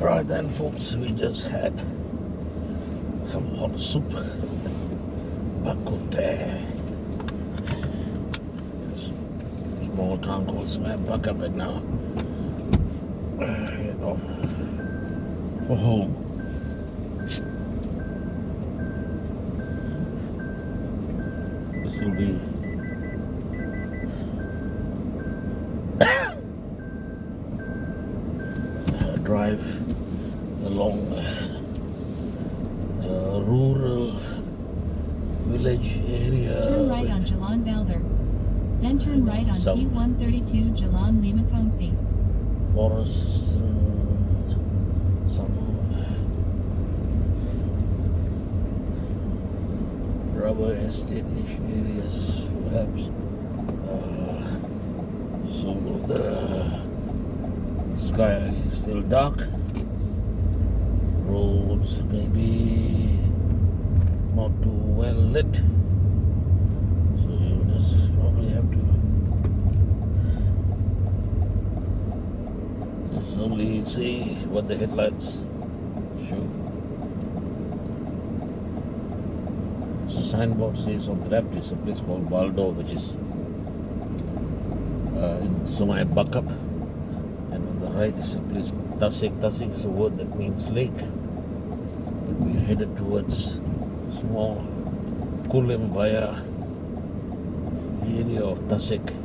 Right then, folks, we just had some hot soup. Bak Kut Teh. It's a small town called Sg Bakap right now. Head off for home. This will be a drive along a rural village area. Turn right on Jalan Balder. Then turn right on P132 Jalan Lima Kongsi. Forests, some rubber estate-ish areas, perhaps. So the sky is still dark. Roads maybe not too well lit. So you just probably have to just only see what the headlights show. So the signboard says on the left is a place called Baldo, which is in Sg Bakap, and on the right is a place called Tasik. Tasik is a word that means lake. But we are headed towards small Kulim via the area of Tasik.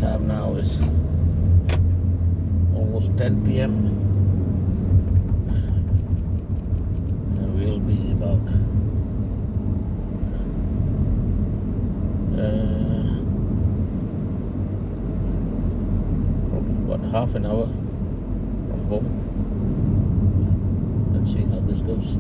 Time now is almost 10 p.m. and we'll be about probably about half an hour from home. Let's see how this goes.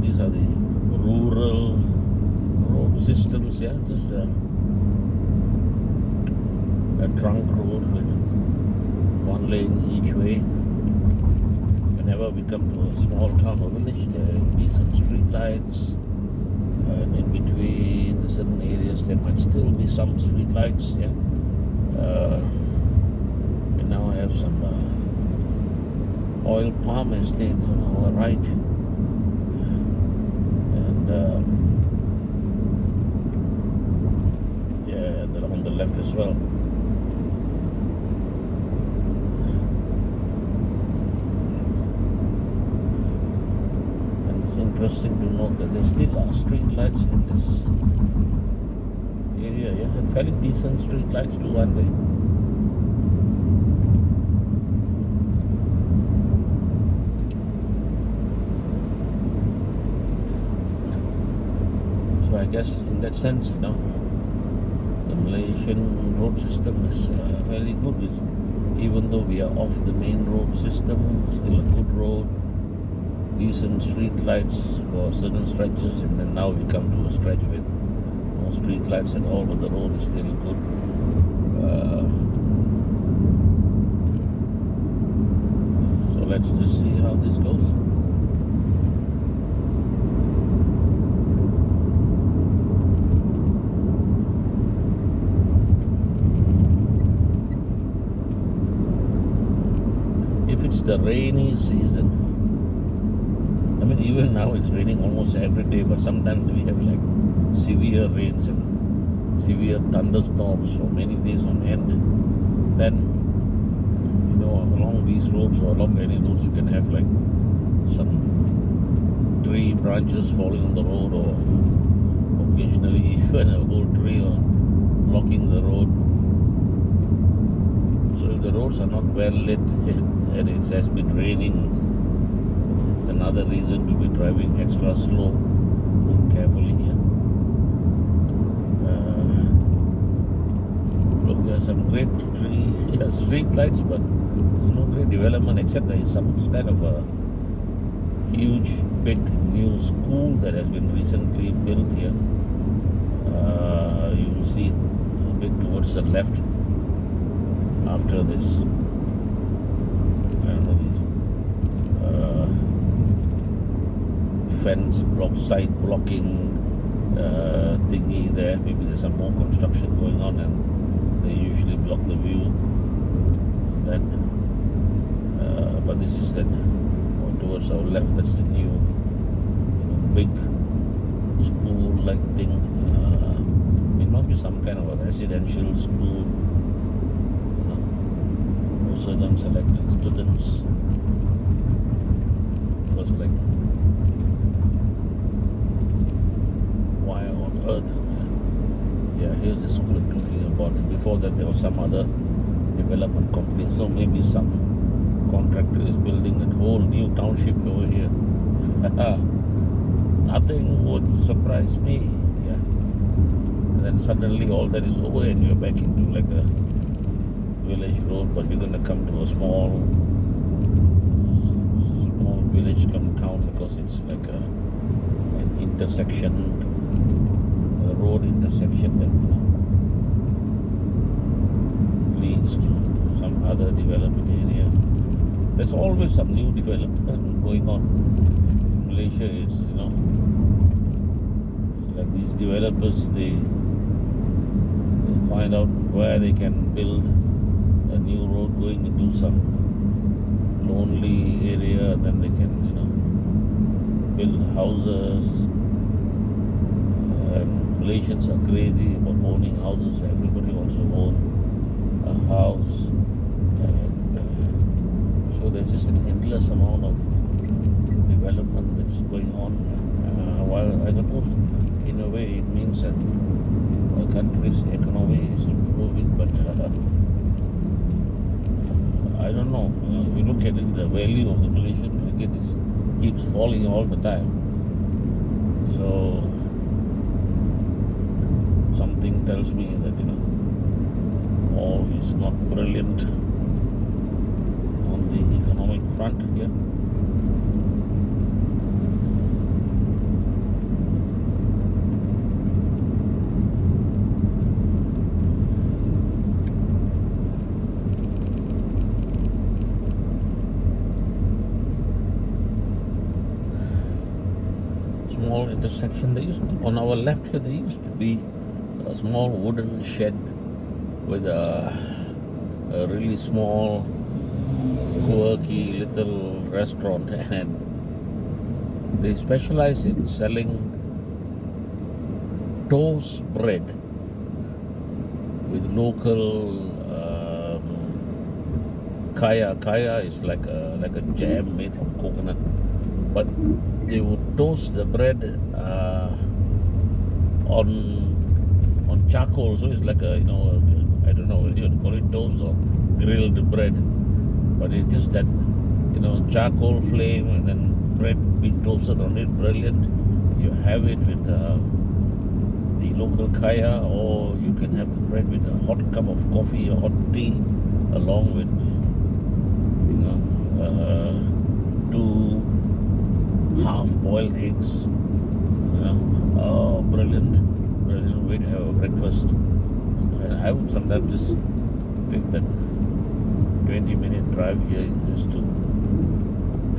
These are the rural road systems, yeah, just a trunk road with one lane each way. Whenever we come to a small town or village, there will be some street lights, and in between certain areas there might still be some street lights, yeah. We now have some oil palm estates on our right. Yeah, they're on the left as well. And it's interesting to note that there still are street lights in this area, yeah, and fairly decent street lights too, aren't they? So I guess in that sense, you know, the Malaysian road system is very good. Even though we are off the main road system, still a good road, decent street lights for certain stretches, and then now we come to a stretch with no street lights at all, but the road is still good. So let's just see how this goes. If it's the rainy season, I mean, even now it's raining almost every day, but sometimes we have like severe rains and severe thunderstorms for many days on end. Then, you know, along these roads or along any roads, you can have like some tree branches falling on the road, or occasionally even a whole tree blocking the road. So if the roads are not well lit and it has been raining It's another reason to be driving extra slow and carefully here. Look, there are some great street lights, but there's no great development except there is some kind of a huge, big new school that has been recently built here. You will see it a bit towards the left after this. I don't know, these fence side blocking thingy there. Maybe there's some more construction going on and they usually block the view. Then, but this is then towards our left. That's the new big school-like thing. It might be some kind of a residential school, for certain selected students. Because like, why on earth? Yeah, here's the school I'm talking about. Before that, there was some other development company. So maybe some contractor is building a whole new township over here. Nothing would surprise me. Yeah. And then suddenly all that is over and you're back into like a village road, but you're gonna come to a small village come town because it's like an intersection, a road intersection that leads to some other developed area. There's always some new development going on. In Malaysia, it's it's like these developers, they find out where they can build a new road going into some lonely area, and then they can build houses. Malaysians are crazy about owning houses. Everybody wants to own a house, and so there's just an endless amount of development that's going on. While I suppose in a way it means that a country's economy is improving, but I don't know. If you look at it, the value of the Malaysian ringgit keeps falling all the time. So something tells me that all is not brilliant on the economic front here. Small intersection. On our left here, there used to be a small wooden shed with a really small, quirky little restaurant, and they specialize in selling toast bread with local kaya. Kaya is like a jam made from coconut, but they would toast the bread on charcoal, so it's like I don't know whether you call it toast or grilled bread, but it's just that charcoal flame and then bread being toasted on it. Brilliant. You have it with the local kaya, or you can have the bread with a hot cup of coffee or hot tea, along with 2 half-boiled eggs. Oh, brilliant way to have a breakfast. And I would sometimes just take that 20-minute drive here just to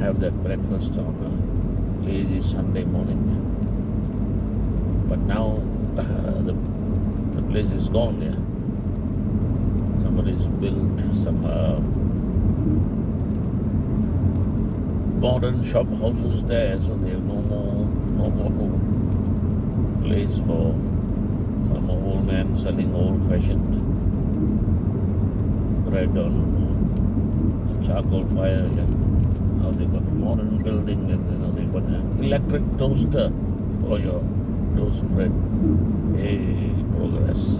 have that breakfast on a lazy Sunday morning. But now the place is gone. Yeah, somebody's built some modern shop houses there, so they have no more place for some old man selling old-fashioned bread on a charcoal fire. Yeah. Now they've got a modern building, and they've got an electric toaster for your toast bread. Hey, progress.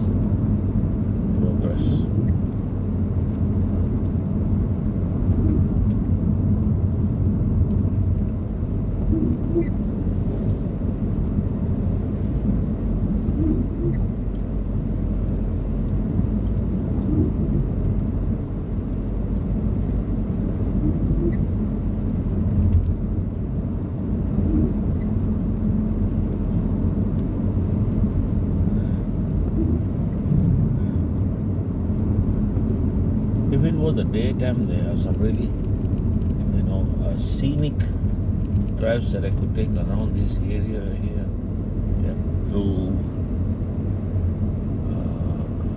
the daytime there are some really, scenic drives that I could take around this area here. Yeah, through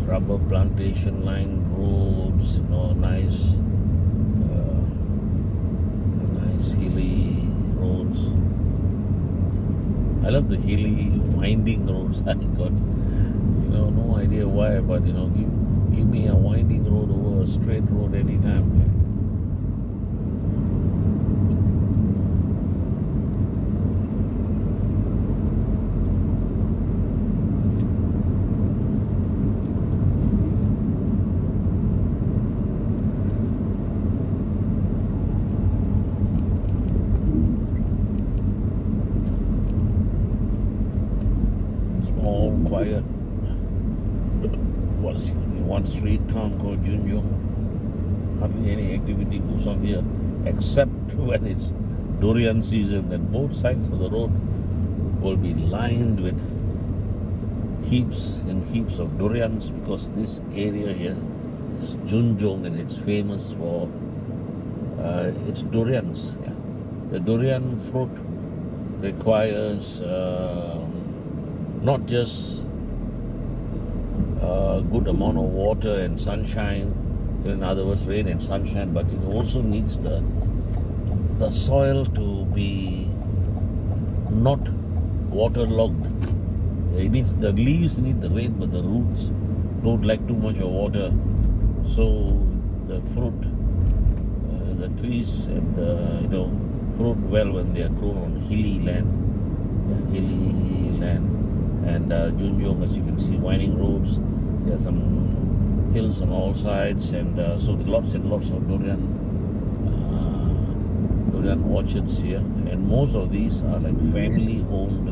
rubber plantation line roads, nice hilly roads. I love the hilly winding roads. I got no idea why, but give me a winding road over a straight road anytime. Yeah. Small, quiet, one street town called Junjong. Hardly any activity goes on here except when it's Durian season. Then both sides of the road will be lined with heaps and heaps of durians, because this area here is Junjong and it's famous for its durians. Yeah. The durian fruit requires not just a good amount of water and sunshine, in other words rain and sunshine, but it also needs the soil to be not waterlogged. The leaves need the rain, but the roots don't like too much of water. So the fruit, the trees and the fruit well when they are grown on hilly land. And Junjong, as you can see, winding roads. There are some hills on all sides, and so lots and lots of durian orchards here. And most of these are like family-owned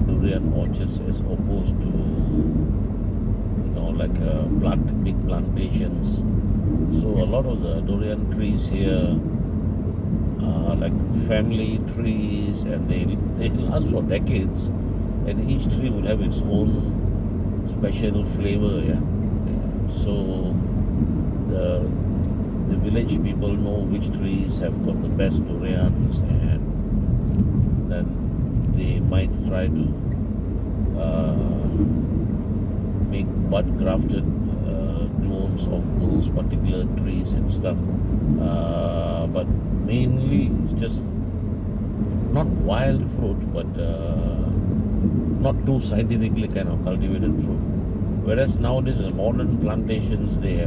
durian orchards, as opposed to big plantations. So a lot of the durian trees here are like family trees, and they last for decades. And each tree will have its own special flavor. Yeah. So the village people know which trees have got the best durians, and then they might try to make bud grafted clones of those particular trees and stuff. But mainly it's just not wild fruit, but not too scientifically kind of cultivated fruit. Whereas nowadays in modern plantations, they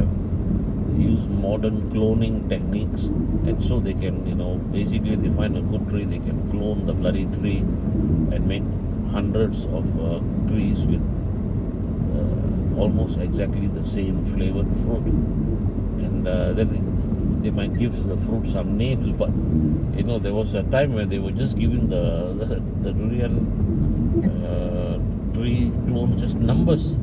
use modern cloning techniques, and so they can, basically they find a good tree, they can clone the bloody tree and make hundreds of trees with almost exactly the same flavored fruit. And then they might give the fruit some names, but there was a time when they were just giving the durian tree clones just numbers,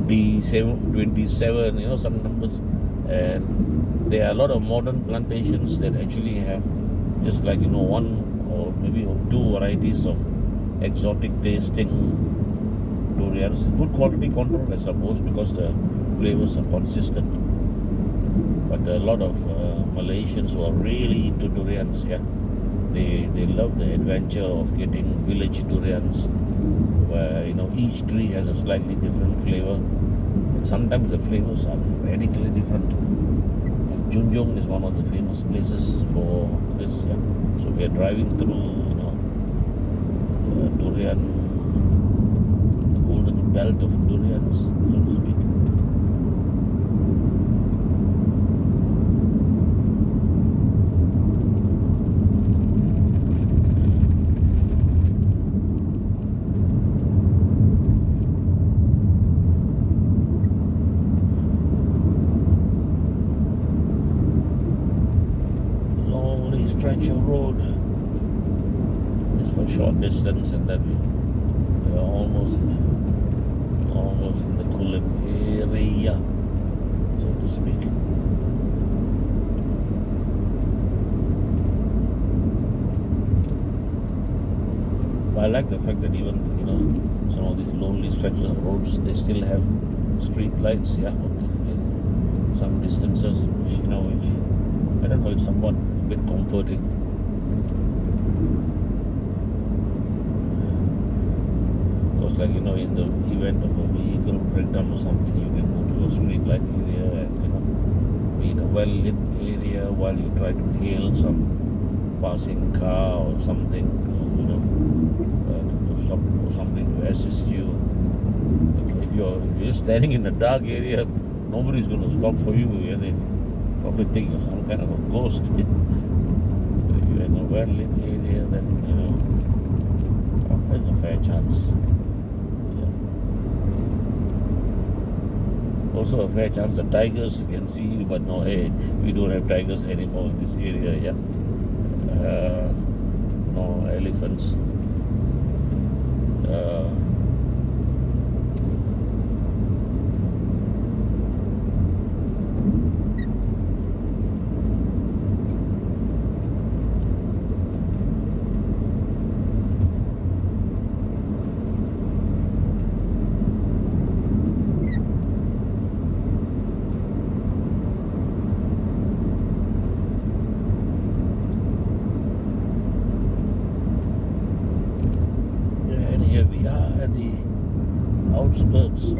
D27, some numbers. And there are a lot of modern plantations that actually have just like one or maybe two varieties of exotic tasting durians. Good quality control, I suppose, because the flavors are consistent. But a lot of Malaysians who are really into durians, they love the adventure of getting village durians, where each tree has a slightly different flavor, and sometimes the flavors are radically different. And Junjong is one of the famous places for this. So we are driving through durian, the golden belt of durians, so to speak. Stretch of road just for short distance, and then we are almost in the Kulim area, so to speak. But I like the fact that even some of these lonely stretches of roads, they still have street lights. some distances, which I don't know, it's somewhat a bit comforting. Because in the event of a vehicle breakdown or something, you can go to a street light area and be in a well-lit area while you try to hail some passing car or something, to stop or something to assist you. If you're standing in a dark area, nobody's going to stop for you, and they probably think you're some kind of a ghost. But if you're in a well-lit area, then there's a fair chance. Also a fair chance the tigers can see you, but no, hey, we don't have tigers anymore in this area. No elephants. Here we are at the outskirts